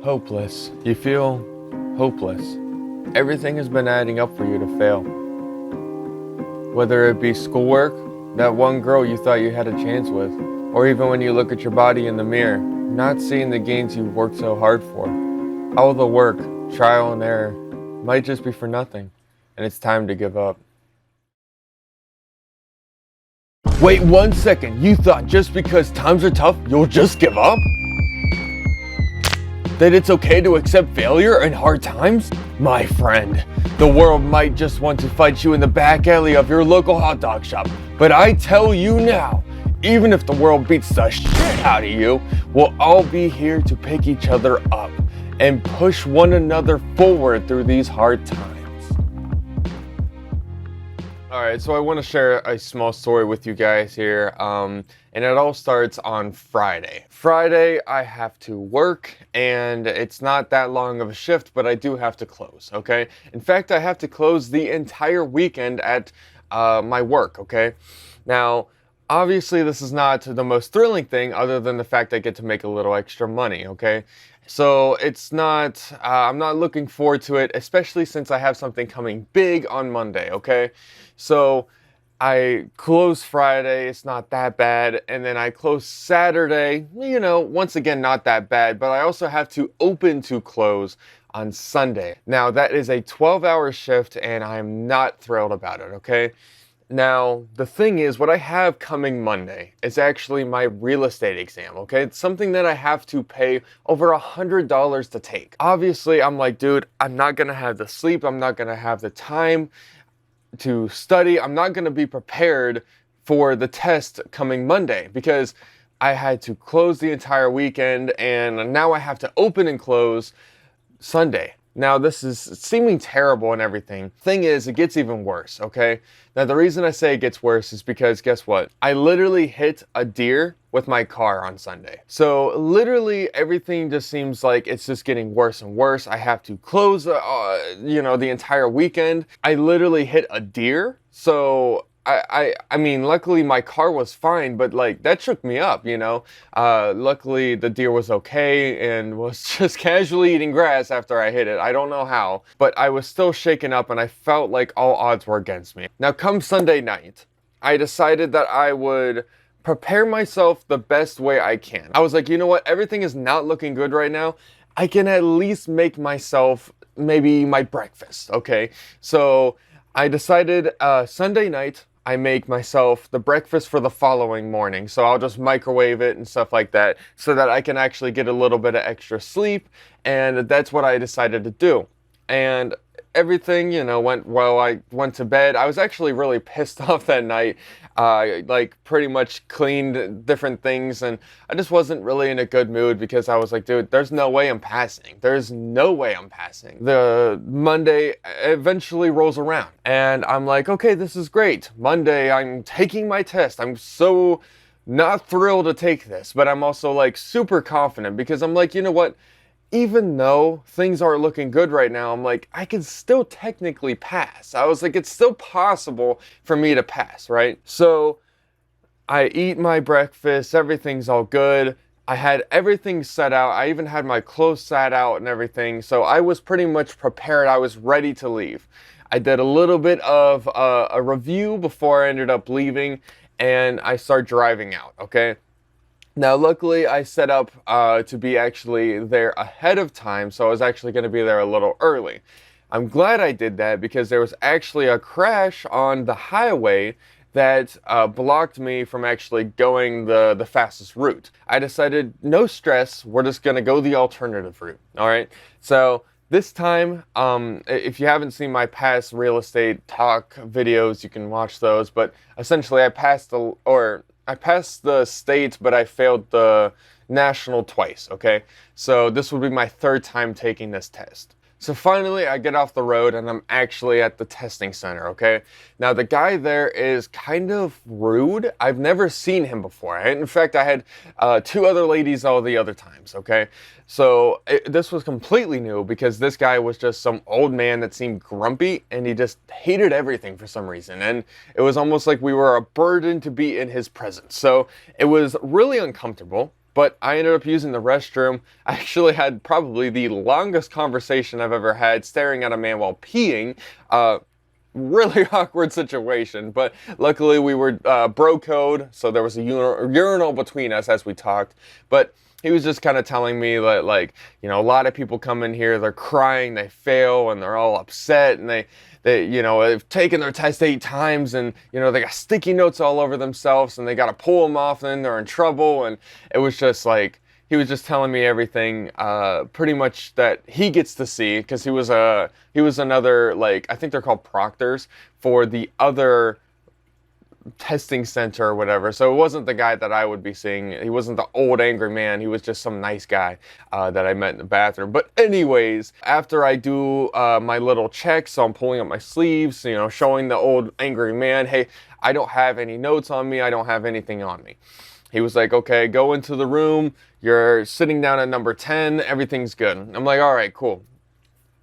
Hopeless. You feel hopeless. Everything has been adding up for you to fail. Whether it be schoolwork, that one girl you thought you had a chance with, or even when you look at your body in the mirror, not seeing the gains you worked so hard for. All the work, trial and error, might just be for nothing, and it's time to give up. Wait 1 second, you thought just because times are tough, you'll just give up? That it's okay to accept failure in hard times? My friend, the world might just want to fight you in the back alley of your local hot dog shop, but I tell you now, even if the world beats the shit out of you, we'll all be here to pick each other up and push one another forward through these hard times. Alright, so I want to share a small story with you guys here, and it all starts on Friday. Friday, I have to work, and it's not that long of a shift, but I do have to close, okay? In fact, I have to close the entire weekend at my work, okay? Now, obviously, this is not the most thrilling thing, other than the fact I get to make a little extra money, okay? So it's not, I'm not looking forward to it, especially since I have something coming big on Monday, okay? So I close Friday, it's not that bad, and then I close Saturday, you know, once again, not that bad, but I also have to open to close on Sunday. Now, that is a 12-hour shift, and I'm not thrilled about it, okay? Now, the thing is, what I have coming Monday is actually my real estate exam, okay? It's something that I have to pay over $100 to take. Obviously, I'm like, dude, I'm not gonna have the sleep, I'm not gonna have the time to study, I'm not gonna be prepared for the test coming Monday because I had to close the entire weekend and now I have to open and close Sunday. Now, this is seeming terrible and everything. Thing is, it gets even worse, okay? Now, the reason I say it gets worse is because, guess what? I literally hit a deer with my car on Sunday. So, literally, everything just seems like it's just getting worse and worse. I have to close, you know, the entire weekend. I literally hit a deer, so I mean, luckily my car was fine, but like that shook me up, you know. Luckily the deer was okay and was just casually eating grass after I hit it. I don't know how, but I was still shaken up and I felt like all odds were against me. Now, come Sunday night, I decided that I would prepare myself the best way I can. I was like, you know what? Everything is not looking good right now. I can at least make myself maybe my breakfast, okay? So I decided Sunday night, I make myself the breakfast for the following morning. So I'll just microwave it and stuff like that so that I can actually get a little bit of extra sleep. And that's what I decided to do. And everything, you know, went well. I went to bed. I was actually really pissed off that night. Like pretty much cleaned different things and I just wasn't really in a good mood because I was like, dude, there's no way I'm passing. There's no way I'm passing. The Monday eventually rolls around and I'm like, okay, this is great. Monday, I'm taking my test. I'm so not thrilled to take this, but I'm also like super confident because I'm like, you know what? Even though things aren't looking good right now, I'm like, I can still technically pass. I was like, it's still possible for me to pass, right? So I eat my breakfast, everything's all good. I had everything set out. I even had my clothes set out and everything. So I was pretty much prepared. I was ready to leave. I did a little bit of a review before I ended up leaving and I start driving out, okay? Now, luckily, I set up to be actually there ahead of time, so I was actually going to be there a little early. I'm glad I did that because there was actually a crash on the highway that blocked me from actually going the fastest route. I decided, no stress, we're just going to go the alternative route, all right? So this time, if you haven't seen my past real estate talk videos, you can watch those, but essentially I passed the state, but I failed the national twice, okay? So this would be my third time taking this test. So finally, I get off the road and I'm actually at the testing center, okay? Now, the guy there is kind of rude. I've never seen him before. In fact, I had two other ladies all the other times, okay? So this was completely new because this guy was just some old man that seemed grumpy and he just hated everything for some reason. And it was almost like we were a burden to be in his presence. So it was really uncomfortable. but I ended up using the restroom. I actually had probably the longest conversation I've ever had staring at a man while peeing. Really awkward situation, but luckily we were bro code, so there was a urinal between us as we talked. But he was just kind of telling me that, like, you know, a lot of people come in here, they're crying, they fail, and they're all upset, and they you know, they've taken their test 8 times, and, you know, they got sticky notes all over themselves, and they got to pull them off, and then they're in trouble. And it was just like, he was just telling me everything pretty much that he gets to see, because he was another, like, I think they're called proctors for the other testing center or whatever. So it wasn't the guy that I would be seeing. He wasn't the old angry man. He was just some nice guy that I met in the bathroom. But anyways, after I do my little check, so I'm pulling up my sleeves, you know, showing the old angry man, hey, I don't have any notes on me. I don't have anything on me. He was like, okay, go into the room. You're sitting down at number 10. Everything's good. I'm like, all right, cool.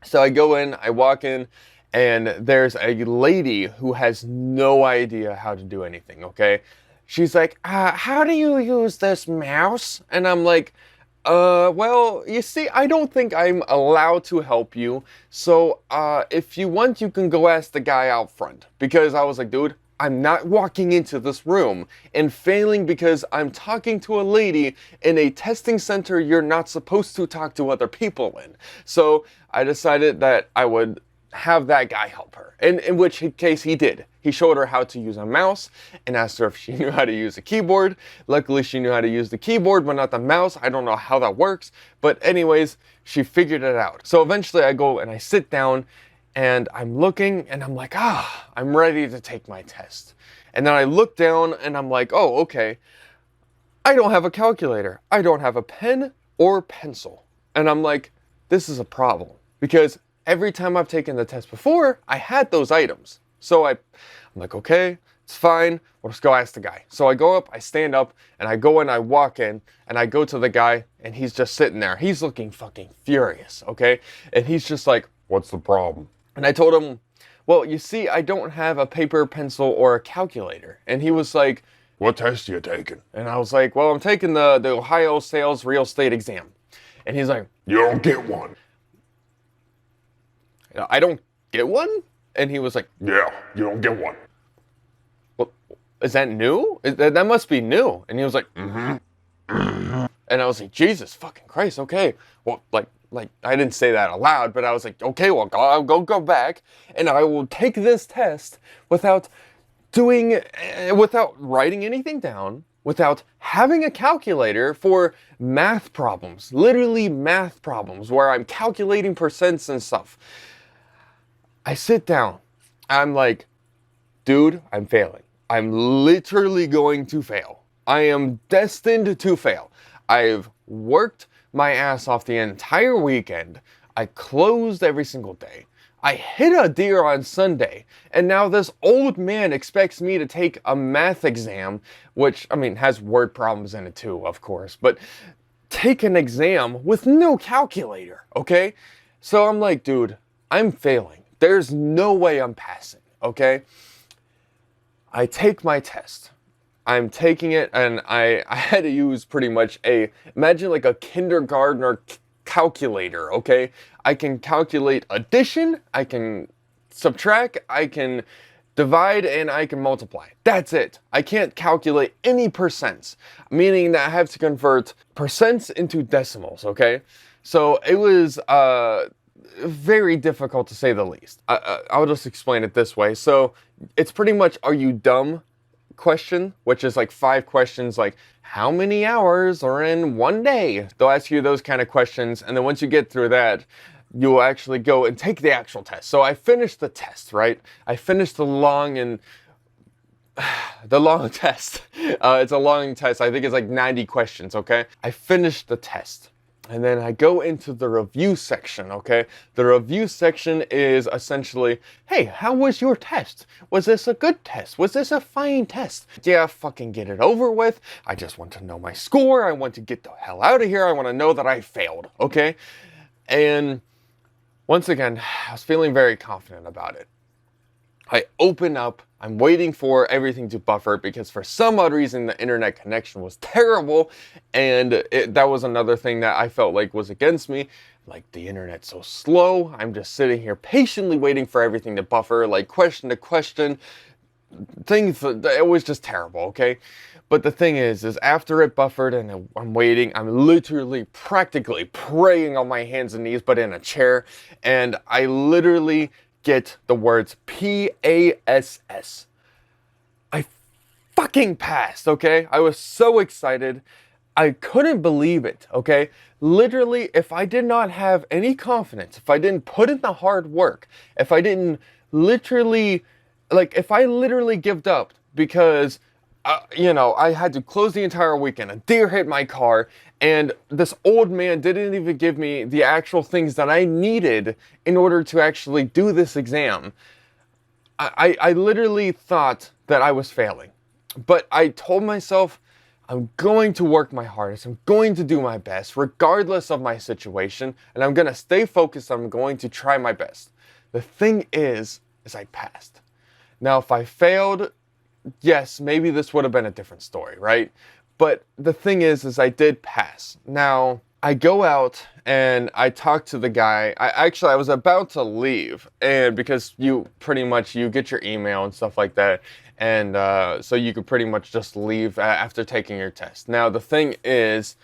So I go in, I walk in, and there's a lady who has no idea how to do anything, okay? She's like, how do you use this mouse? And I'm like, well, you see, I don't think I'm allowed to help you. So, if you want, you can go ask the guy out front. Because I was like, dude, I'm not walking into this room and failing because I'm talking to a lady in a testing center you're not supposed to talk to other people in. So I decided that I would have that guy help her, and in which case he did. He showed her how to use a mouse and asked her if she knew how to use a keyboard. Luckily, she knew how to use the keyboard, but not the mouse. I don't know how that works, but anyways, she figured it out. So eventually I go and I sit down, and I'm looking, and I'm like, I'm ready to take my test. And then I look down, and I'm like, oh, okay. I don't have a calculator. I don't have a pen or pencil. And I'm like, this is a problem. Because every time I've taken the test before, I had those items. So I'm like, okay, it's fine. We'll just go ask the guy. So I go up, I stand up, and I go in, I walk in, and I go to the guy, and he's just sitting there. He's looking fucking furious, okay? And he's just like, what's the problem? And I told him, well, you see, I don't have a paper, pencil, or a calculator. And he was like, what test are you taking? And I was like, well, I'm taking the Ohio Sales Real Estate exam. And he's like, you don't get one. I don't get one? And he was like, yeah, you don't get one. Well, is that new? That must be new. And he was like, mm-hmm. And I was like, Jesus fucking Christ, okay. Well, like I didn't say that aloud, but I was like, okay, well, I'll go back, and I will take this test without writing anything down, without having a calculator for math problems, literally math problems, where I'm calculating percents and stuff. I sit down. I'm like, dude, I'm failing. I'm literally going to fail. I am destined to fail. I've worked my ass off the entire weekend. I closed every single day. I hit a deer on Sunday, and now this old man expects me to take a math exam, which, I mean, has word problems in it too, of course, but take an exam with no calculator, okay? So I'm like, dude, I'm failing. There's no way I'm passing, okay? I take my test. I'm taking it, and I had to use pretty much imagine like a kindergartner calculator, okay? I can calculate addition, I can subtract, I can divide, and I can multiply. That's it. I can't calculate any percents, meaning that I have to convert percents into decimals, okay? So it was very difficult to say the least. I'll just explain it this way. So it's pretty much, are you dumb? Question, which is like 5 questions, like how many hours are in one day? They'll ask you those kind of questions, and then once you get through that, you'll actually go and take the actual test. So I finished the test, right? I finished the long test. It's a long test. I think it's like 90 questions, okay? I finished the test. And then I go into the review section, okay? The review section is essentially, hey, how was your test? Was this a good test? Was this a fine test? Yeah, fucking get it over with. I just want to know my score. I want to get the hell out of here. I want to know that I failed, okay? And once again, I was feeling very confident about it. I open up, I'm waiting for everything to buffer because for some odd reason the internet connection was terrible, and that was another thing that I felt like was against me. Like, the internet's so slow, I'm just sitting here patiently waiting for everything to buffer, like question to question, things, it was just terrible, okay? But the thing is after it buffered and I'm waiting, I'm literally practically praying on my hands and knees, but in a chair, and I literally get the words PASS. I fucking passed, okay? I was so excited. I couldn't believe it, okay? Literally, if I did not have any confidence, if I didn't put in the hard work, if I didn't literally, like, if I literally gave up because, I had to close the entire weekend, a deer hit my car, and this old man didn't even give me the actual things that I needed in order to actually do this exam, I literally thought that I was failing. But I told myself, I'm going to work my hardest, I'm going to do my best, regardless of my situation, and I'm going to stay focused, I'm going to try my best. The thing is I passed. Now, if I failed, yes, maybe this would have been a different story, right? But the thing is I did pass. Now, I go out and I talk to the guy. I was about to leave, and because you get your email and stuff like that, and so you could pretty much just leave after taking your test. Now, the thing is,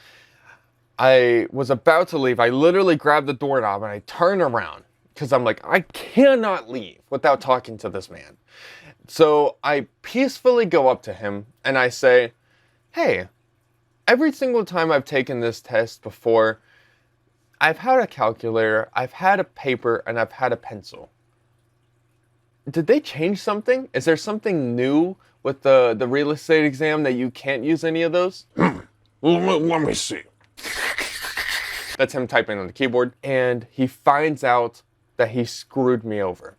I was about to leave. I literally grabbed the doorknob and I turned around because I'm like, I cannot leave without talking to this man. So I peacefully go up to him and I say, hey, every single time I've taken this test before, I've had a calculator, I've had a paper, and I've had a pencil. Did they change something? Is there something new with the real estate exam that you can't use any of those? Let me see. That's him typing on the keyboard. And he finds out that he screwed me over.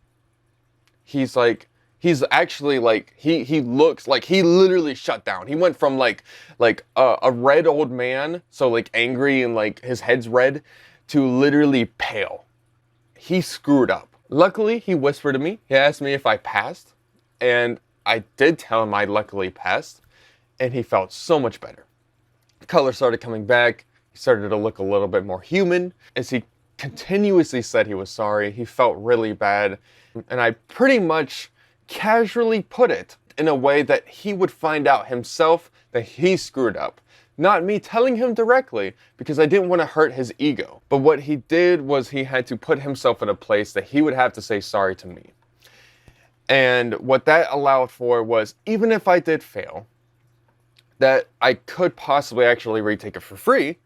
He's actually like, he looks like he literally shut down. He went from like a red old man, so like angry and like his head's red, to literally pale. He screwed up. Luckily, he whispered to me. He asked me if I passed, and I did tell him I luckily passed, and he felt so much better. The color started coming back. He started to look a little bit more human. As he continuously said he was sorry, he felt really bad, and I pretty much casually put it in a way that he would find out himself that he screwed up. Not me telling him directly, because I didn't want to hurt his ego. But what he did was he had to put himself in a place that he would have to say sorry to me. And what that allowed for was, even if I did fail, that I could possibly actually retake it for free.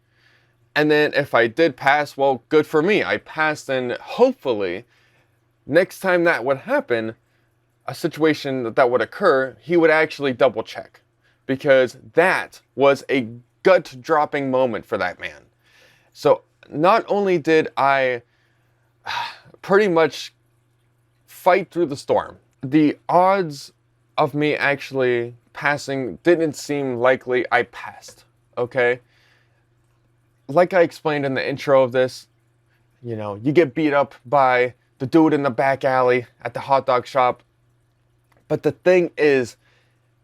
And then if I did pass, well, good for me. I passed, and hopefully next time that would happen, a situation that would occur, he would actually double check, because that was a gut-dropping moment for that man. So not only did I pretty much fight through the storm, the odds of me actually passing didn't seem likely. I passed, okay? Like I explained in the intro of this, you get beat up by the dude in the back alley at the hot dog shop. But the thing is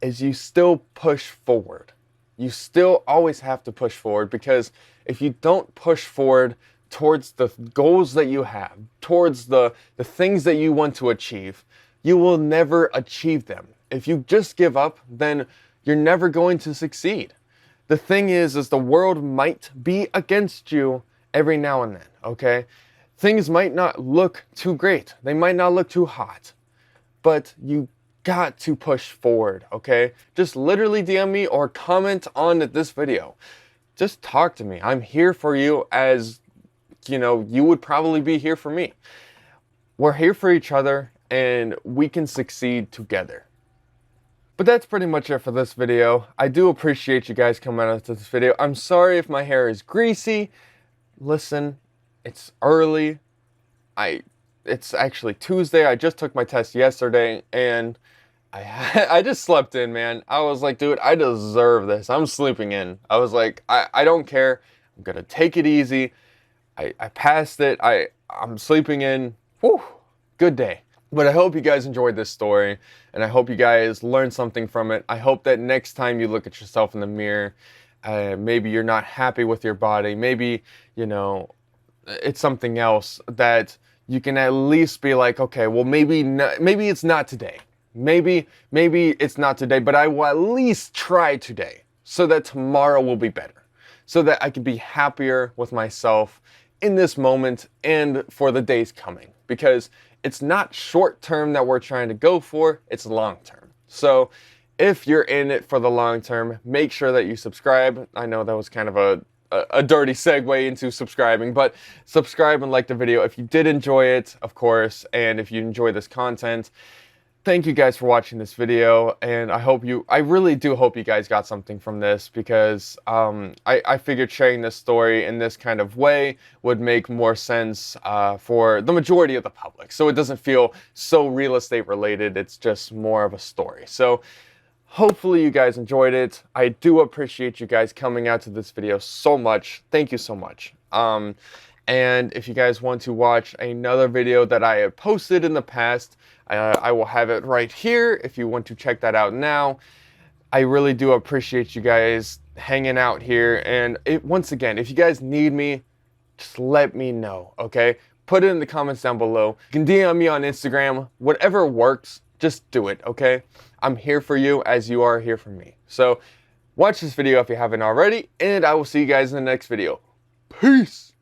you still push forward. You still always have to push forward, because if you don't push forward towards the goals that you have, towards the things that you want to achieve, you will never achieve them. If you just give up, then you're never going to succeed. The thing is the world might be against you every now and then, okay? Things might not look too great. They might not look too hot. But you got to push forward, okay? Just literally DM me or comment on this video. Just talk to me. I'm here for you, as you would probably be here for me. We're here for each other, and we can succeed together. But that's pretty much it for this video. I do appreciate you guys coming out to this video. I'm sorry if my hair is greasy. Listen, it's early. It's actually Tuesday. I just took my test yesterday, and I just slept in, man. I was like, dude, I deserve this. I'm sleeping in. I was like, I don't care. I'm gonna take it easy. I passed it. I'm sleeping in. Whew, good day. But I hope you guys enjoyed this story, and I hope you guys learned something from it. I hope that next time you look at yourself in the mirror, maybe you're not happy with your body, maybe, you know, it's something else, that you can at least be like, okay, well, maybe it's not today. Maybe it's not today, but I will at least try today so that tomorrow will be better, so that I can be happier with myself in this moment and for the days coming. Because it's not short term that we're trying to go for, it's long term. So if you're in it for the long term, make sure that you subscribe. I know that was kind of a dirty segue into subscribing, but subscribe and like the video if you did enjoy it, of course, and if you enjoy this content. Thank you guys for watching this video, and I really do hope you guys got something from this, because I figured sharing this story in this kind of way would make more sense for the majority of the public. So it doesn't feel so real estate related, it's just more of a story. So hopefully you guys enjoyed it. I do appreciate you guys coming out to this video so much. Thank you so much. And if you guys want to watch another video that I have posted in the past, I will have it right here if you want to check that out now. I really do appreciate you guys hanging out here. And once again, if you guys need me, just let me know, okay? Put it in the comments down below. You can DM me on Instagram. Whatever works, just do it, okay? I'm here for you as you are here for me. So watch this video if you haven't already, and I will see you guys in the next video. Peace!